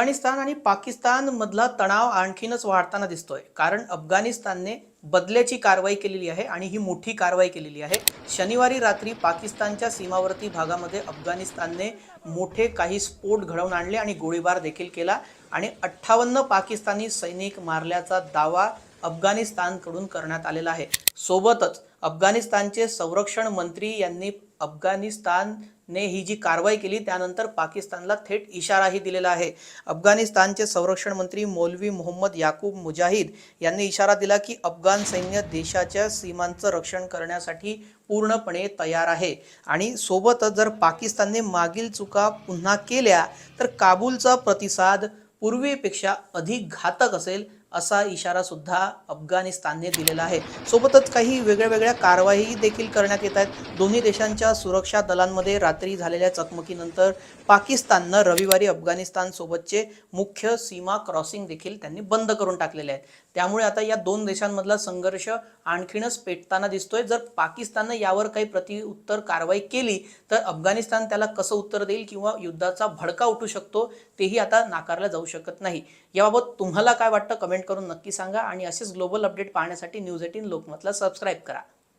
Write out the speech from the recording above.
अफगाणिस्तान आणि पाकिस्तान मधला तणाव आणखीनच वाढताना दिसतोय, कारण अफगाणिस्तानने बदल्याची कारवाई केलेली आहे आणि ही मोठी कारवाई केलेली आहे। शनिवारी रात्री पाकिस्तानच्या सीमावर्ती भागामध्ये अफगाणिस्तानने मोठे काही स्फोट घडवून आणले आणि गोळीबार देखील केला आणि 58 पाकिस्तानी सैनिक मारल्याचा दावा अफगाणिस्तानकडून करण्यात आलेला आहे। सोबतच अफगाणिस्तानचे संरक्षण मंत्री यांनी अफगाणिस्तानने ही जी कारवाई केली त्यानंतर पाकिस्तानला थेट इशाराही दिलेला आहे। अफगाणिस्तानचे संरक्षण मंत्री मौलवी मोहम्मद याकूब मुजाहिद यांनी इशारा दिला की अफगाण सैन्य देशाच्या सीमांचं रक्षण करण्यासाठी पूर्णपणे तयार आहे आणि सोबतच जर पाकिस्तानने मागील चुका पुन्हा केल्या तर काबूलचा प्रतिसाद पूर्वीपेक्षा अधिक घातक असेल असा इशारा सुद्धा अफगाणिस्तानने दिलेला आहे। सोबतच काही वेगळ्या कारवाई देखील करण्यात येत आहेत। दोन्ही देशांच्या सुरक्षा दलांमध्ये रात्री झालेल्या चकमकीनंतर पाकिस्ताननं रविवारी अफगाणिस्तान सोबतचे मुख्य सीमा क्रॉसिंग देखील त्यांनी बंद करून टाकलेले आहेत। त्यामुळे आता या दोन देशांमधला संघर्ष आणखीनच पेटताना दिसतोय। जर पाकिस्तानने यावर काही प्रतिउत्तर कारवाई केली तर अफगाणिस्तान त्याला कसं उत्तर देईल किंवा युद्धाचा भडका उठू शकतो तेही आता नाकारलं जाऊ शकत नाही। याबाबत तुम्हाला काय वाटतं कमेंट करून नक्की सांगा आणि असेच ग्लोबल अपडेट पाहण्यासाठी न्यूज 18 लोकमतला सबस्क्राइब करा।